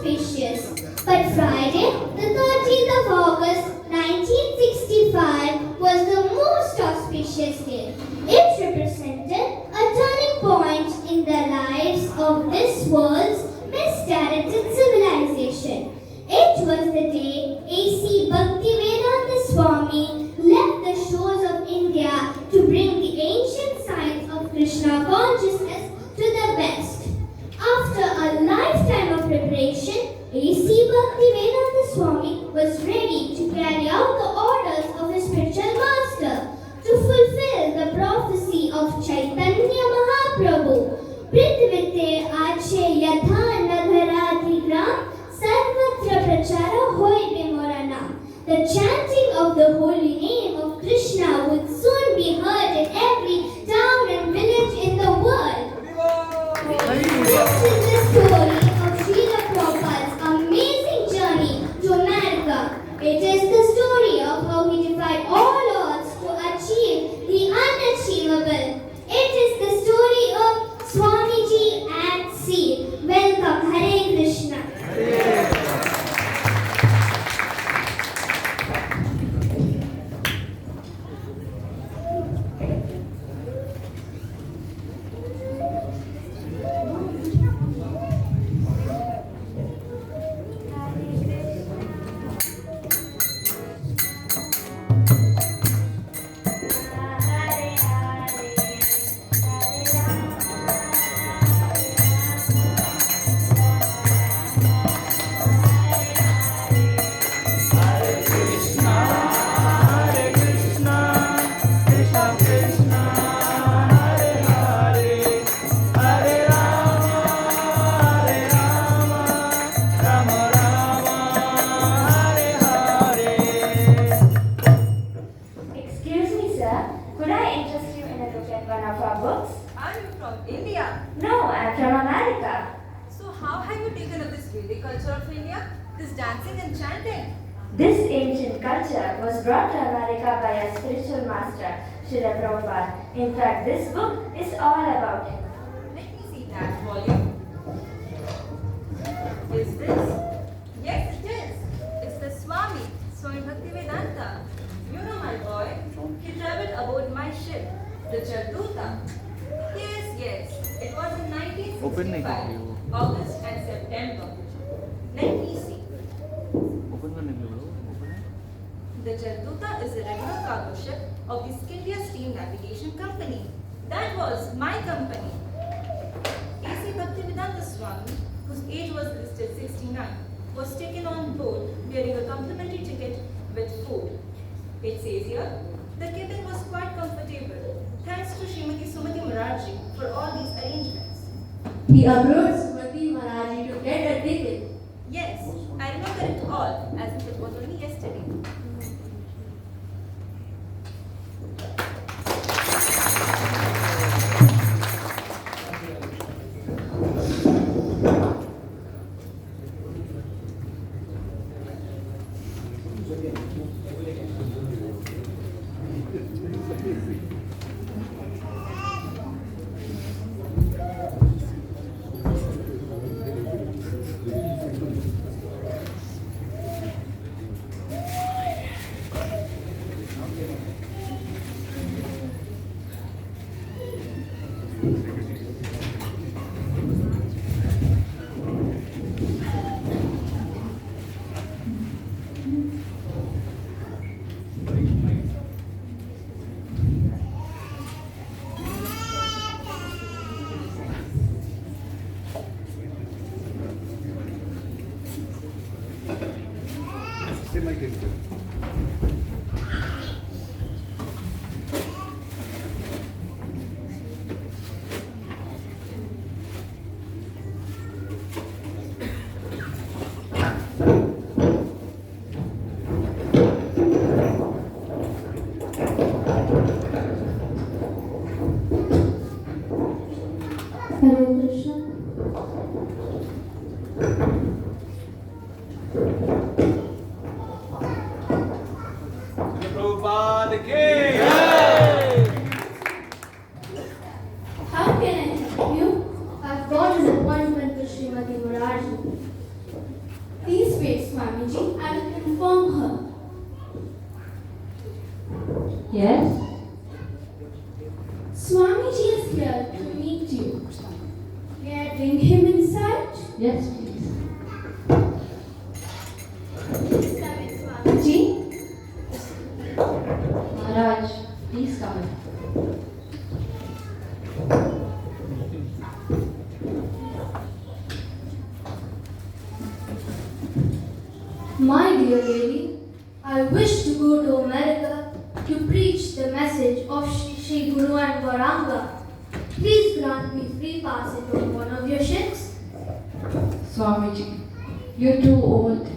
auspicious. But Friday, the 13th of August 1965 was the most auspicious day. It represented a turning point in the lives of this world's misdirected civilization. It was the day A.C. Bhaktivedanta Swami left the shores of India to bring the ancient science of Krishna consciousness to the West. After a lifetime of preparation, A.C. Bhaktivedanta Swami was ready to carry out the orders of his spiritual master to fulfill the prophecy of Chaitanya Mahaprabhu. Prithvite ache yatha nagaradhigram sarvatra prachara hoibe morana. The chanting of the holy name of Krishna would soon be heard in every town and village in the world. This is the story of Srila Prabhupada's amazing journey to America. It is the story of how he defied all odds to achieve the unachievable. It is the story of Swamiji at sea. Welcome, Hare Krishna. Excuse me, sir. Could I interest you in a look at one of our books? Are you from India? No, I'm from America. So how have you taken up this Vedic culture of India? This dancing and chanting? This ancient culture was brought to America by a spiritual master, Srila Prabhupada. In fact, this book is all about him. Let me see that volume. Is this? Yes, it is. It's the Swami Bhaktivedanta. You know my boy. He traveled aboard my ship, the Jarduta. Yes. It was in 1965, August and September. Let me see. The Jarduta is a regular cargo ship of the Scindia Steam Navigation Company. That was my company. A.C. Bhaktivedanta Swami, whose age was listed 69, was taken on board bearing a complimentary ticket with food. It says here, the cabin was quite comfortable, thanks to Srimati Sumati Maraji for all these arrangements. He approached Sumati Maharaji to get a ticket. Yes, I remember it all as if it was only yesterday. My dear lady, I wish to go to America to preach the message of Shri Guru and Varanga. Please grant me free passage on one of your ships. Swamiji, you're too old.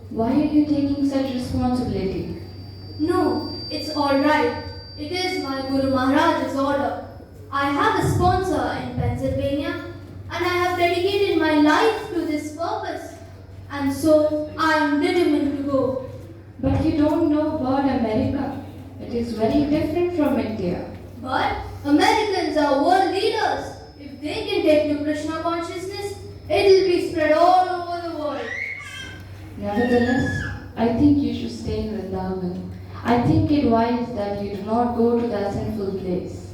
Why are you taking such responsibility? No, it's all right. It is my Guru Maharaj's order. I have a sponsor in Pennsylvania and I have dedicated my life to this purpose. And so I am determined to go. But you don't know about America. It is very different from India. But Americans are world leaders. If they can take to Krishna consciousness, it will be spread all over the world. Nevertheless, I think you should stay in Vrindavan. I think it wise that you do not go to that sinful place.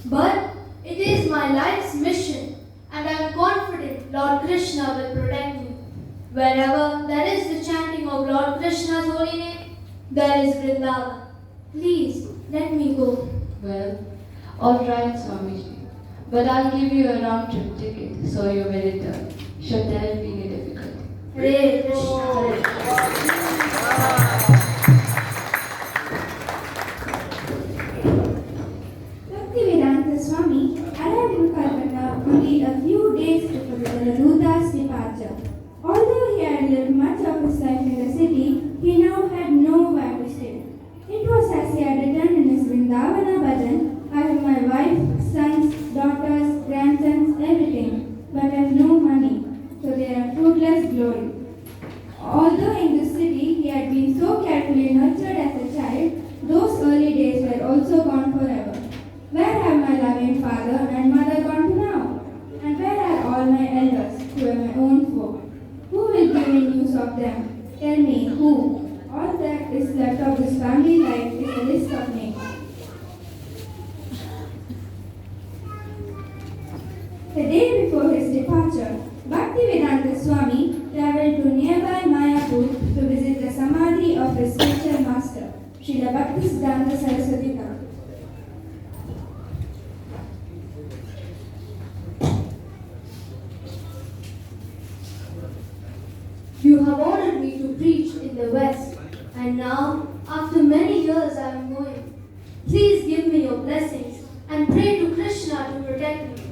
But it is my life's mission, and I am confident Lord Krishna will protect me. Wherever there is the chanting of Lord Krishna's holy name, there is Vrindavan. Please, let me go. Well, all right, Swamiji. But I'll give you a round trip ticket so you may return. Should there be any difficulty? Hare Krishna, Hare Krishna. Bhaktivedanta Swami arrived in Calcutta only a few days before the Jaladutas' departure. Although he had lived much of his life in the city, he now had nowhere to stay. It was as he had written in his Vrindavana bhajan, I have my wife, sons, daughters, grandsons, everything, but I have no money, so they are fruitless glory. Although in the city he had been so carefully nurtured as a child, those early days were also gone forever. Where have my loving father and mother gone to now? And where are all my elders, who are my own folk? Who will give me news of them? Tell me, who? All that is left of this family life is a list of names. The day before his departure, Bhaktivedanta Swami travelled to nearby Mayapur to visit the Samadhi of his spiritual master, Srila Bhaktisiddhanta Saraswati Thakur. You have ordered me to preach in the West, and now, after many years, I am going. Please give me your blessings and pray to Krishna to protect me.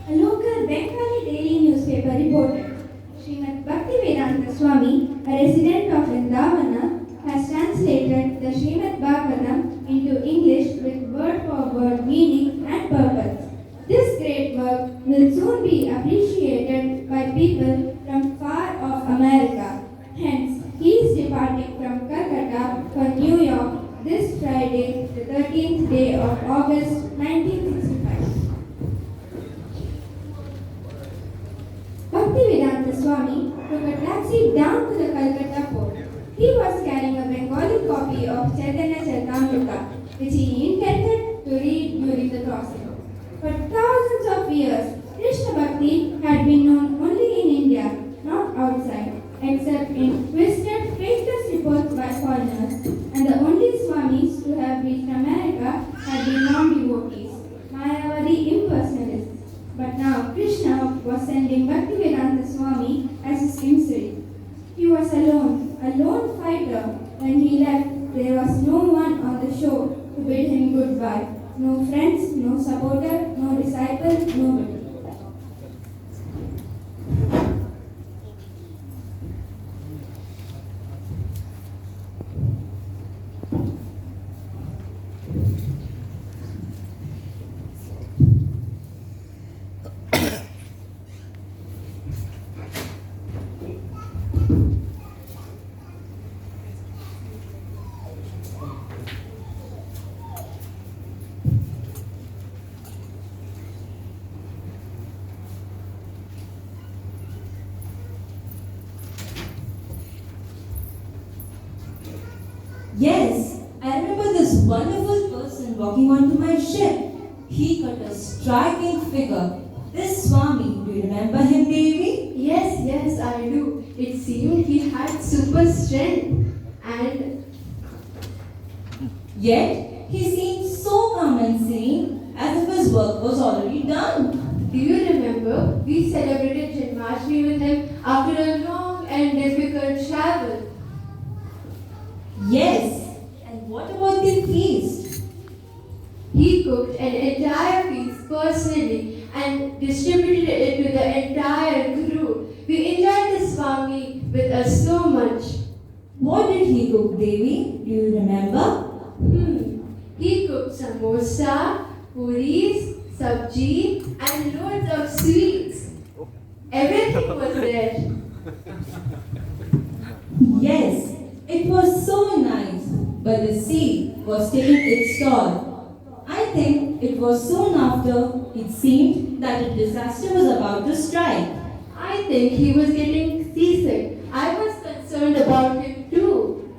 A local Bengali daily newspaper reported, Srimad Bhaktivedanta Swami, a resident of Vrindavana, has translated the Srimad Bhagavatam into English with word-for-word meaning and purpose. This great work will soon be appreciated by people from far off America. Hence, he is departing from Calcutta for New York this Friday, the 13th day of August 1965. Bhaktivedanta Swami took a taxi down to the Calcutta port. He was carrying a Bengali copy of Chaitanya Charitamrita, which he intended to read during the crossing. For thousands of years, Krishna Bhakti had been known only in India, not outside, except in twisted, faithless reports by foreigners, and the only Swamis to have reached America had been non-devotees, Mayavadi impersonalists. But now Krishna was sending Bhaktivedanta Swami as his emissary. He was alone, a lone fighter. When he left, there was no one on the shore to bid him goodbye. No friends, no supporter, no disciple, nobody. Yes, I remember this wonderful person walking onto my ship. He cut a striking figure. This Swami, do you remember him, Devi? Yes, yes, I do. It seemed he had super strength and Yet, he seemed so calm and serene, as if his work was already done. do you remember we celebrated Janmashtami with him after a long and difficult travel. Yes, and what about the feast? He cooked an entire feast personally and distributed it to the entire crew. We enjoyed the Swami with us so much. What did he cook, Devi? Do you remember? He cooked samosa, puris, sabji, and loads of sweets. Everything was there. Yes, it was so nice, but the sea was taking its toll. I think it was soon after it seemed that a disaster was about to strike. I think he was getting seasick. I was concerned about him too.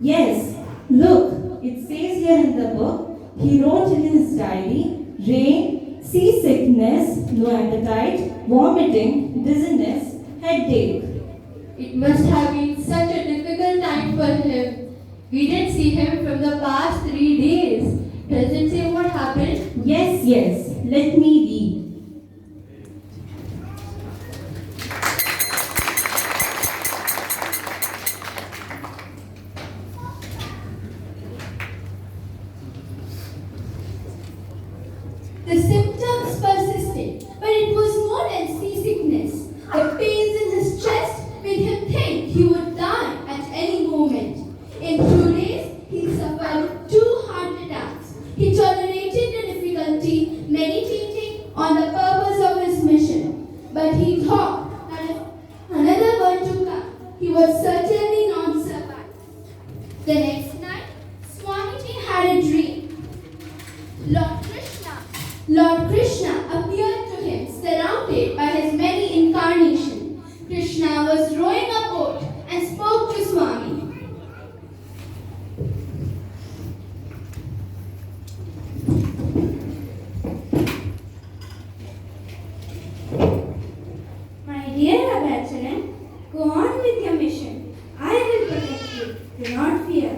Yes, look, it says here in the book, he wrote in his diary, rain, seasickness, no appetite, vomiting, dizziness, headache. It must have been such a difficult time for him. We didn't see him from the past 3 days. Does it say what happened? Yes, let me read. The symptoms persisted, but it was more than seasickness. The pains in his chest made him think he would die at any moment. In 2 days, he suffered 2 heart attacks. He tolerated the difficulty, meditating on the purpose of his mission. But he thought that if another were to come, he would certainly not survive. The next night, Swamiji had a dream. Lord Krishna appeared to him surrounded by his many incarnations. Krishna was rowing a boat and spoke to Swami. My dear Abhacharan, go on with your mission. I will protect you. Do not fear.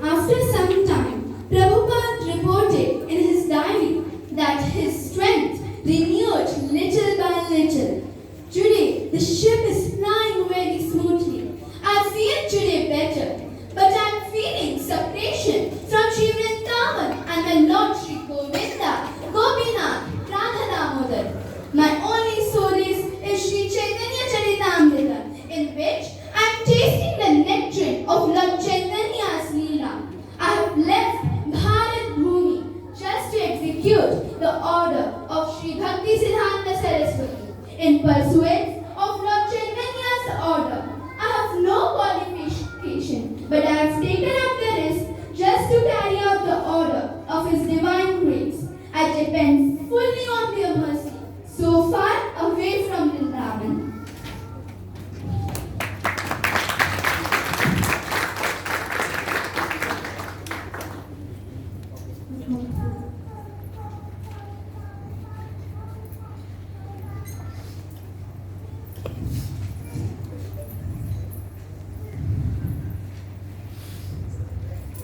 After some time, Prabhupada reported in his diary that his strength renewed little by little. Today, the ship is flying very smoothly. I feel today better, but I am feeling separation from Sri Vrindavan and my Lord Sri Govinda, Gopinath, Radha Damodar. My only solace is Sri Chaitanya Charitamrita, in which I am tasting the nectar of Lord Chaitanya's Leela. I have left Bharat Bhumi just to execute the order of Sri Bhakti Siddhanta Saraswati. In pursuance of Lord Chaitanya's order, I have no qualification, but I have taken up the risk just to carry out the order of His divine grace. I depend fully on their mercy, so far away from Vrindavan.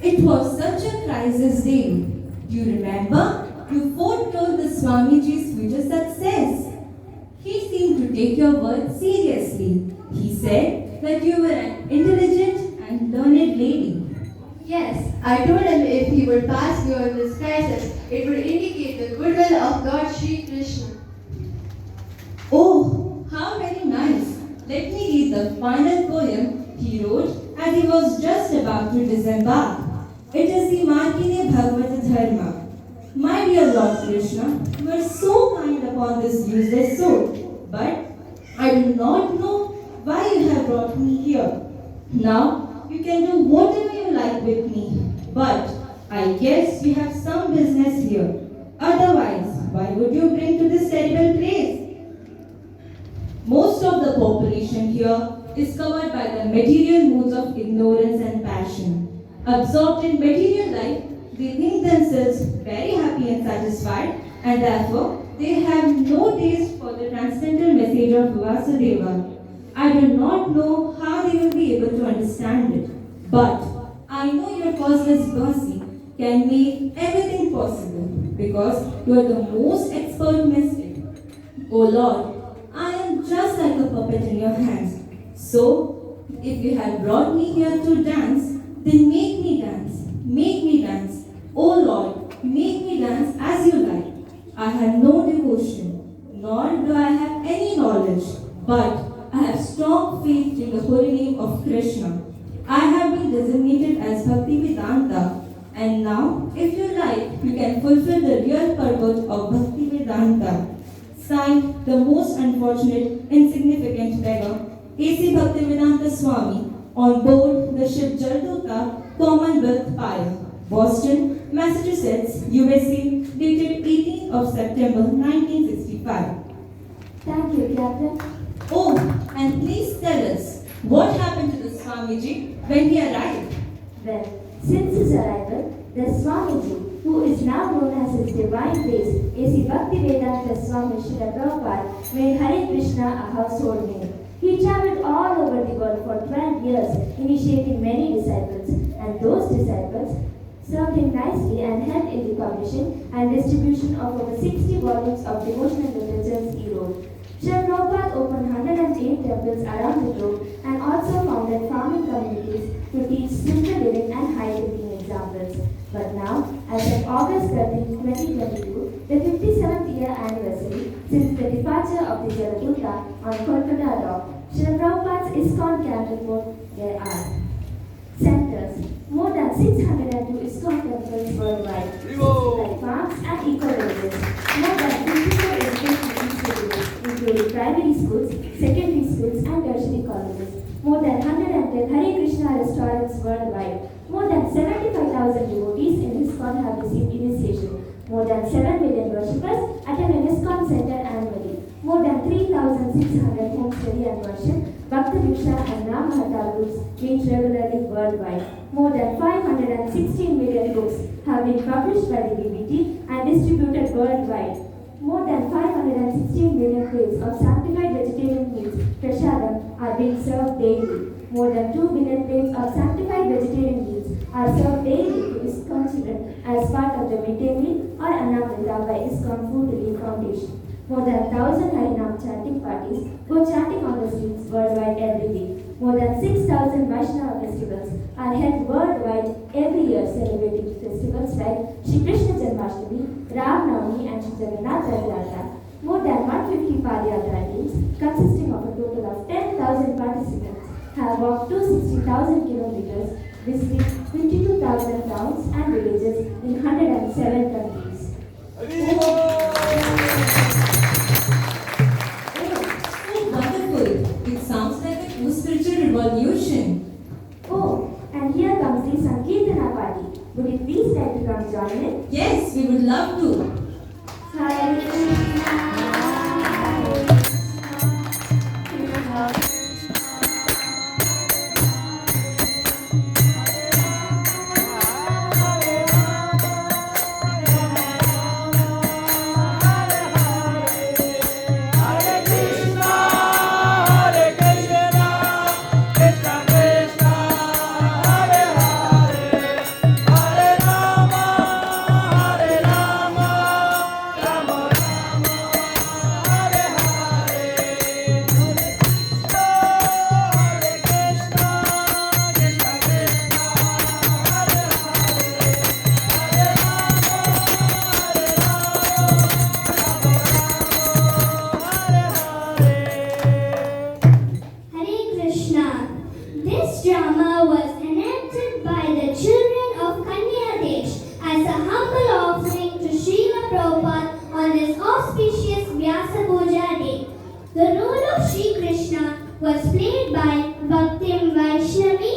It was such a crisis day. Do you remember? You foretold the Swamiji's future success. He seemed to take your words seriously. He said that you were an intelligent and learned lady. Yes, I told him if he would pass beyond this crisis, it would indicate the goodwill of Lord Sri Krishna. Oh, how very nice. Let me read the final poem he wrote as he was just about to disembark. It is the Markine Bhagavata Dharma. My dear Lord Krishna, you are so kind upon this useless soul, but I do not know why you have brought me here. Now, you can do whatever you like with me, but I guess you have some business here. Otherwise, why would you bring to this terrible place? Most of the population here is covered by the material moods of ignorance and passion. Absorbed in material life, they think themselves very happy and satisfied, and therefore they have no taste for the transcendental message of Vasudeva. I do not know how they will be able to understand it, but I know your causeless mercy can make everything possible because you are the most expert mystic. Oh Lord, I am just like a puppet in your hands. So, if you have brought me here to dance, then make me dance. Make me dance. Oh Lord, make me dance as you like. I have no devotion, nor do I have any knowledge, but I have strong faith in the holy name of Krishna. I have been designated as Bhaktivedanta, and now, if you like, you can fulfill the real purpose of Bhaktivedanta. Signed, the most unfortunate, insignificant beggar, A.C. Bhaktivedanta Swami, on board the ship Jalduta, Commonwealth Pyre, Boston, Massachusetts, USA, dated 18th of September 1965. Thank you, Captain. Oh, and please tell us, what happened to the Swamiji when he arrived? Well, since his arrival, the Swamiji, who is now known as His Divine Grace, A.C. Bhaktivedanta Swami Srila Prabhupada, made Hare Krishna a household name. He traveled all over the world for 12 years, initiating many disciples, and those disciples served him nicely and helped in the publishing and distribution of over 60 volumes of devotional literatures he wrote. Srila Prabhupada opened 108 temples around the globe and also founded farming communities to teach simple living and high thinking examples. But now, as of August 13, 2022, the 57th year anniversary since the departure of the Jaladuta on Kolkata Dock, Srila Prabhupada's ISKCON camp report, there are centers, more than 602 ISKCON temples worldwide, 65 farms and eco-villages, more than 54 educational institutes, including primary schools, secondary schools and tertiary colleges, more than 110 Hare Krishna restaurants worldwide, more than 75,000 devotees in ISKCON have received initiation, more than 7 million worshippers attend an ISKCON center annually, more than 3,600 home study and worship, Bhakti Diksha and Namahata groups meet regularly worldwide. More than 516 million books have been published by the BBT and distributed worldwide. More than 516 million plates of sanctified vegetarian meals, prasadam, are being served daily. More than 2 billion plates of sanctified vegetarian meals are served daily to ISKCON children as part of the midday meal or Annamrita by ISKCON Food Relief Foundation. More than 1,000 Harinam chanting parties go chanting on the streets worldwide every day. More than 6,000 Vaishnava festivals are held worldwide every year, celebrating festivals like Shri Krishna Janmashtami, Ram Navami and Shri Jagannath Rath Yatra. More than 150 Padayatra teams, consisting of a total of 10,000 participants, have walked 260,000 kilometers, visiting 52,000 towns and villages in 107 countries. Wonderful! It sounds like a true spiritual revolution. Oh, and here comes the Sankirtana party. Would you please like to come join in? Yes, we would love to. Hare Krishna, Hare Krishna, Krishna This drama was enacted by the children of Kanya Desh as a humble offering to Srila Prabhupada on his auspicious Vyasa Puja day. The role of Sri Krishna was played by Bhaktim Vaishnavi